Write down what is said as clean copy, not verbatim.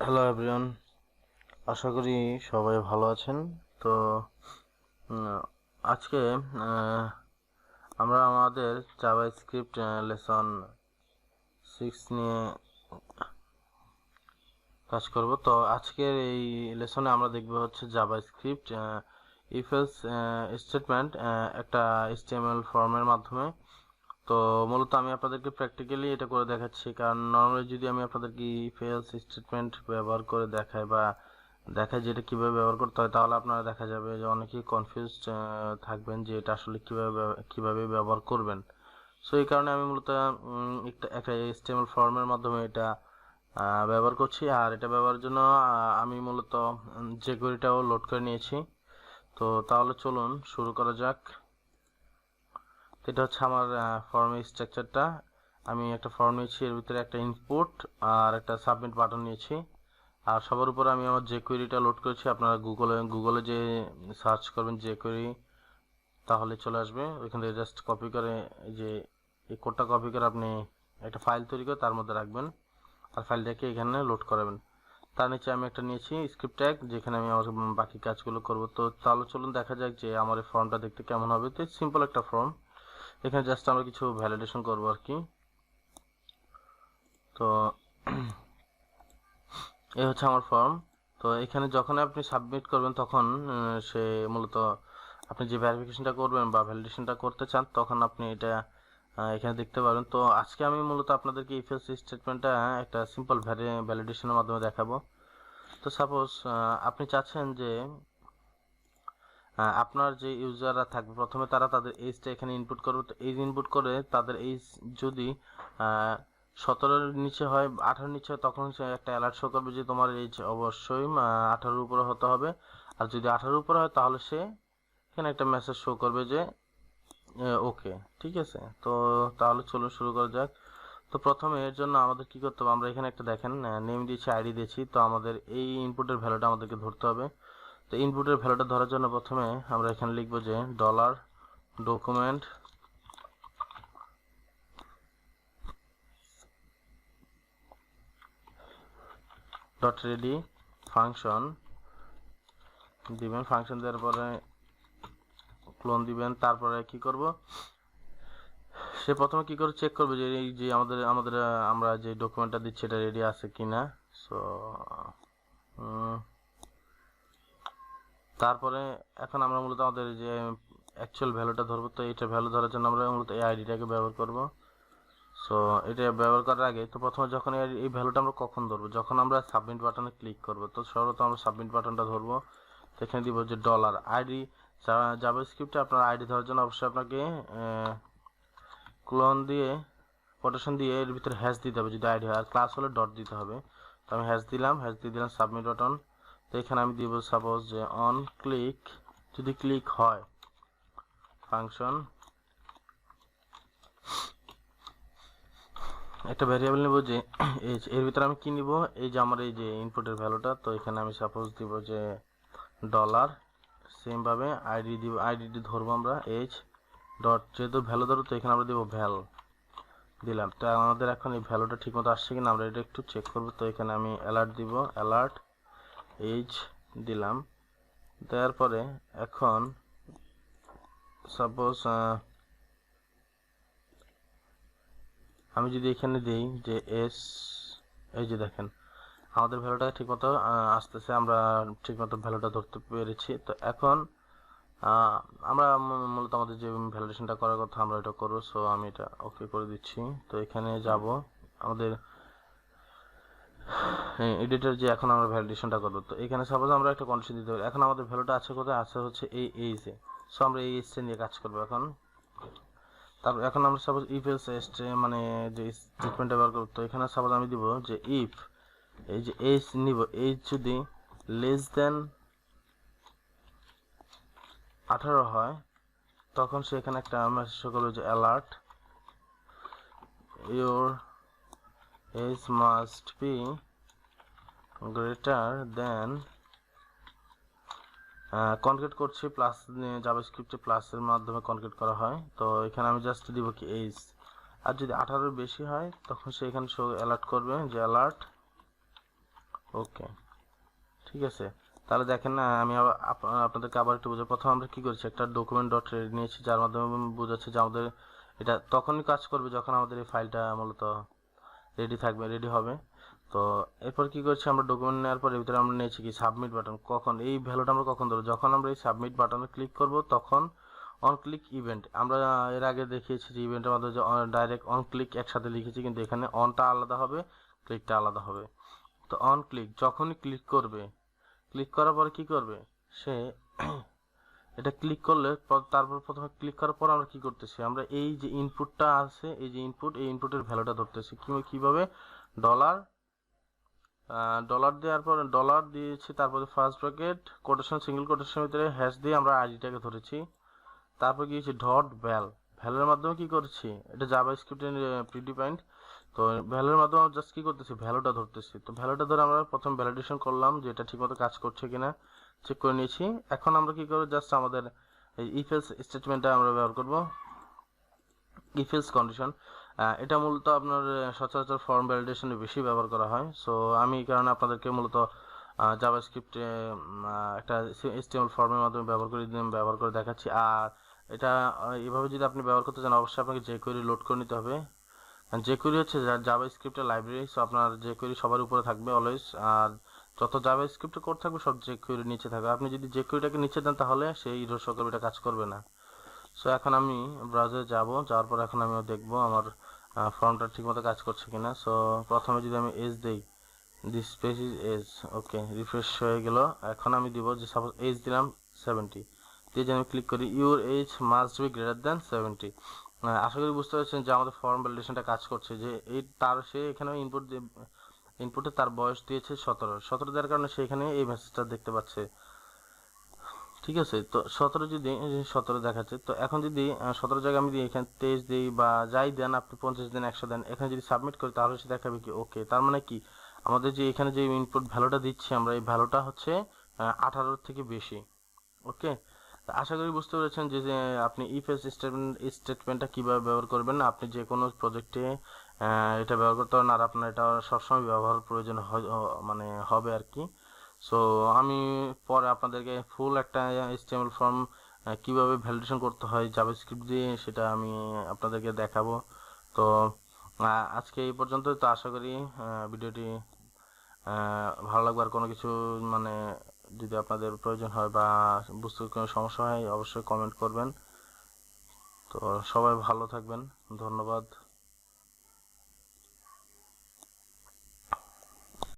Hello everyone, আশা করি সবাই ভালো আছেন। তো আজকে আমরা আমাদের জাভাস্ক্রিপ্ট লেসন 6 নিয়ে কাজ করব। তো আজকের এই লেসনে আমরা দেখব হচ্ছে জাভাস্ক্রিপ্ট ইফ এলস স্টেটমেন্ট একটা HTML ফর্মের মাধ্যমে। তো মূলত আমি আপনাদেরকে প্র্যাকটিক্যালি এটা করে দেখাচ্ছি, কারণ নর্মালি যদি আমি আপনাদেরকে ইফ এলস স্টেটমেন্ট ব্যবহার করে দেখাই বা দেখায় যে এটা কিভাবে ব্যবহার করতে হয়, তাহলে আপনারা দেখা যাবে যে অনেকেই কনফিউজড থাকবেন যে এটা আসলে কিভাবে ব্যবহার করবেন। সো এই কারণে আমি মূলত একটা HTML ফর্মের মাধ্যমে এটা ব্যবহার করছি। আর এটা ব্যবহারের জন্য আমি মূলত jQueryটাও লোড করে নিয়েছি। তো তাহলে চলুন শুরু করা যাক। এটা হচ্ছে আমার ফর্মের স্ট্রাকচারটা। আমি একটা ফর্ম নিয়েছি, এর ভিতরে একটা ইনপুট আর একটা সাবমিট বাটন নিয়েছি। আর সবার উপরে আমি আমার jQueryটা লোড করেছি। আপনারা গুগলে যে সার্চ করবেন jQuery, তাহলে চলে আসবে। ওইখান থেকে জাস্ট কপি করে এই কোডটা কপি করে আপনি একটা ফাইল তৈরি করে তার মধ্যে রাখবেন আর ফাইলটাকে এখানে লোড করাবেন। তার নিচে আমি একটা নিয়েছি স্ক্রিপ্ট ট্যাগ, যেখানে আমি আমার বাকি কাজগুলো করব। তো তাহলে চলুন দেখা যাক যে আমার এই ফর্মটা দেখতে কেমন হবে। তো সিম্পল একটা ফর্ম, এখানে জাস্ট আমরা কিছু ভ্যালিডেশন করব আর কি। তো এই হচ্ছে আমার ফর্ম। তো এখানে যখন আপনি সাবমিট করবেন তখন সে মূলত আপনি যে ভেরিফিকেশনটা করবেন বা ভ্যালিডেশনটা করতে চান, তখন আপনি এটা এখানে দেখতে পারেন। তো আজকে আমি মূলত আপনাদেরকে ইফ এলস স্টেটমেন্টটা একটা সিম্পল ভ্যালিডেশনের মাধ্যমে দেখাবো। তো সাপোজ আপনি চাচ্ছেন যে আপনার যে ইউজাররা থাকবে, প্রথমে তারা তাদের এজটা এখানে ইনপুট করবে। তো এজ ইনপুট করে তাদের এজ যদি 17-এর নিচে হয়, 18-এর নিচে হয়, তখন সে একটা অ্যালার্ট শো করবে যে তোমার এজ অবশ্যই 18-এর উপরে হতে হবে। আর যদি 18-এর উপরে হয় তাহলে সে এখানে একটা মেসেজ শো করবে যে ওকে, ঠিক আছে। তো তাহলে চলো শুরু করা যাক। তো প্রথমে এর জন্য আমাদের কি করতে হবে, আমরা এখানে একটা দেখেন নেম দিয়েছি, আইডি দিয়েছি। তো আমাদের এই ইনপুটের ভ্যালুটা আমাদেরকে ধরতে হবে। তো ইনপুটের ভ্যালুটা ধরার জন্য প্রথমে আমরা এখানে লিখবো যে dollar document dot ready function দিবেন। ফাংশন দেওয়ার পরে ক্লোন দিবেন। তারপরে কি করব, সে প্রথমে কি করে চেক করবে যে এই যে আমরা যে ডকুমেন্টটা দিচ্ছি এটা রেডি আছে কিনা। সো তারপরে এখন আমরা মূলত আমাদের যে অ্যাকচুয়াল ভ্যালুটা ধরবো। তো এটা ভ্যালু ধরার জন্য আমরা মূলত এই আইডিটাকে ব্যবহার করব। সো এটা ব্যবহার করার আগে তো প্রথমে যখন এই ভ্যালুটা আমরা কখন ধরবো, যখন আমরা সাবমিট বাটনে ক্লিক করব। তো সর্বপ্রথম আমরা সাবমিট বাটনটা ধরবো। তো এখানে দিব যে ডলার আইডি। জাভাস্ক্রিপ্টে আপনার আইডি ধরার জন্য অবশ্যই আপনাকে ক্লোন দিয়ে কোটেশন দিয়ে এর ভিতরে হ্যাশ দিতে হবে যদি আইডি হয়, আর ক্লাস হলে ডট দিতে হবে। তো আমি হ্যাশ দিলাম, হ্যাশ দিয়ে দিলাম সাবমিট বাটন। তো এখানে আমি দিব সাপোজ যে অন ক্লিক, যদি ক্লিক হয় ফাংশন একটা ভ্যারিয়েবল নেব যে এজ। এর ভিতরে আমি কি নিব, এই যে আমার এই যে ইনপুটের ভ্যালুটা। তো এখানে আমি সাপোজ দিব যে ডলার, সেম ভাবে আইডি দিব, আইডি ধরবো আমরা এজ ডট, যেহেতু ভ্যালু ধরবো তো এখানে আমরা দিব ভ্যাল দিলাম। তো আমাদের এখন এই ভ্যালুটা ঠিকমতো আসছে কিনা আমরা এটা একটু চেক করব। তো এখানে আমি অ্যালার্ট দিব, অ্যালার্ট এজ দিলাম। দেওয়ার পরে এখন সাপোজ আমি যদি এখানে দিই যে এস, এই যে দেখেন আমাদের ভ্যালুটা ঠিকমতো আসতেছে, আমরা ঠিকমতো ভ্যালুটা ধরতে পেরেছি। তো এখন আমরা মূলত আমাদের যে ভ্যালিডেশনটা করার কথা আমরা এটা করবো। সো আমি এটা ওকে করে দিচ্ছি। তো এখানে যাব আমাদের এডিটর যে এখন আমরা ভ্যালিডেশনটা করবো। তো এখানে সাপোজ আমরা একটা কন্ডিশন দিতে পারি। এখন আমাদের ভ্যালুটা আছে কোথায়, আছে হচ্ছে এই এজে। সো আমরা এই এজটা নিয়ে কাজ করবো এখন। তারপর এখন আমরা সাপোজ ইফ এলস মানে যে স্টেটমেন্টটা ব্যবহার করবো। তো এখানে সাপোজ আমি দিব যে ইফ, এই যে এজ নিব, এজ যদি লেস দেন 18 হয় তখন সে এখানে একটা মেসেজ করবে যে alert your age must be greater then, concrete করছি প্লাস, জাভাস্ক্রিপ্টে প্লাসের মাধ্যমে কনক্রিট করা হয়। তো এখানে আমি জাস্ট দিব কি এজ, আর যদি 18-এর বেশি হয় তখন সে এখানে শো অ্যালার্ট করবে যে অ্যালার্ট ওকে, ঠিক আছে। তাহলে দেখেন না, আমি আপনাদেরকে আবার একটু বুঝাই। প্রথমে আমরা কি করেছি, একটা ডকুমেন্ট ডট রেডি নিয়েছি, যার মাধ্যমে বোঝাচ্ছে যে আমাদের এটা তখনই কাজ করবে যখন আমাদের এই ফাইলটা মূলত রেডি থাকবে, রেডি হবে। তো এরপর কি করছি, আমরা ডকুমেন্ট নেওয়ার পর এর ভিতরে আমরা নিয়েছি কি সাবমিট বাটন। কখন এই ভ্যালুটা আমরা কখন ধরবো, যখন আমরা এই সাবমিট বাটনে ক্লিক করব তখন অন ক্লিক ইভেন্ট। আমরা এর আগে দেখিয়েছি যে ইভেন্টের মাধ্যমে ডাইরেক্ট অন ক্লিক একসাথে লিখেছি, কিন্তু এখানে অনটা আলাদা হবে, ক্লিকটা আলাদা হবে। তো অন ক্লিক যখনই ক্লিক করবে, ক্লিক করার পরে কি করবে সে, এটা ক্লিক করলে তারপর প্রথমে ক্লিক করার পর আমরা কি করতেছি, আমরা এই যে ইনপুটটা আছে, এই যে ইনপুট, এই ইনপুটের ভ্যালুটা ধরতেছি কিভাবে, ডলার ডলার দেওয়ার পর ডলার দিয়েছি, তারপরে ফার্স্ট ব্র্যাকেট কোটেশন, সিঙ্গেল কোটেশনের ভিতরে হ্যাশ দিয়ে আমরা আইডিটাকে ধরেছি। তারপর গিয়েছি ডট ভ্যালের মাধ্যমে কি করছি, এটা জাভাস্ক্রিপ্টের প্রিডিফাইন্ড। তো ভ্যালুর মাধ্যমে জাস্ট কি করতেছি, ভ্যালুটা ধরতেছি। তো ভ্যালুটা ধরে আমরা প্রথম ভ্যালিডেশন করলাম যে এটা ঠিকমতো কাজ করছে কিনা, চেক করে নিয়েছি। এখন আমরা কি করব, জাস্ট আমাদের এই ইফ এলস স্টেটমেন্টটা আমরা ব্যবহার করব। ইফ এলস কন্ডিশন, এটা মূলত আপনার সচরাচর ফর্ম ভ্যালিডেশনে বেশি ব্যবহার করা হয়। সো আমি এই কারণে আপনাদেরকে মূলত জাভাস্ক্রিপ্টে একটা এইচটিএমএল ফর্মের মাধ্যমে ব্যবহার করে দেখাচ্ছি। আর এটা এভাবে যদি আপনি ব্যবহার করতে চান, অবশ্যই আপনাকে jQuery লোড করে নিতে হবে। jQuery হচ্ছে জাভাস্ক্রিপ্টের লাইব্রেরি, সো আপনার jQuery সবার উপরে থাকবে অলওয়েজ। আর যত জাভাস্ক্রিপ্টের কোড থাকবে সব jQuery নিচে থাকবে। আপনি যদি jQueryটাকে নিচে দেন তাহলে সেই রসো করবে, এটা কাজ করবে না। সো এখন আমি ব্রাউজারে যাওয়ার পর এখন আমি দেখবো আমার ফর্মটা ঠিকমতো কাজ করছে কিনা। সো প্রথমে যদি আমি এজ দেই, this page is age, okay, refresh হয়ে গেল। এখন আমি দিব যে সাপোজ এজ দিলাম 70, দিয়ে যদি আমি ক্লিক করি your age must be greater than 70। আশা করি বুঝতে পারছেন যে আমাদের ফর্ম ভ্যালিডেশনটা কাজ করছে, যে এই সে এখানে ইনপুটে তার বয়স দিয়েছে 17 দেওয়ার কারণে সে এখানে এই মেসেজটা দেখতে পাচ্ছে। ঠিক আছে, তো 17 যদি 17 দেখাচ্ছে, তো এখন যদি 17 জায়গায় আমি দিই, এখানে 23 দিই বা যাই দেন আপনি, 50 দেন, 100 দেন, এখানে যদি সাবমিট করি তাহলে সে দেখাবে কি ওকে। তার মানে কি, আমাদের যে এখানে যে ইনপুট ভ্যালুটা দিচ্ছি আমরা, এই ভ্যালুটা হচ্ছে 18 থেকে বেশি। ওকে, আশা করি বুঝতে পেরেছেন যে আপনি ইফ এলস স্টেটমেন্টটা কিভাবে ব্যবহার করবেন। আপনি যে কোনো প্রজেক্টে এটা ব্যবহার করতে পারেন, আর আপনার এটা সবসময় ব্যবহার প্রয়োজন মানে হবে আর কি। সো আমি পরে আপনাদেরকে ফুল একটা HTML ফর্ম কিভাবে ভ্যালিডেশন করতে হয় জাভাস্ক্রিপ্ট দিয়ে, সেটা আমি আপনাদেরকে দেখাবো। তো আজকে এই পর্যন্ত। তো আশা করি ভিডিওটি ভালো লাগবে। আর কোনো কিছু মানে যদি আপনাদের প্রয়োজন হয় বা বুঝতে কোনো সমস্যা হয় অবশ্যই কমেন্ট করবেন। তো সবাই ভালো থাকবেন, ধন্যবাদ।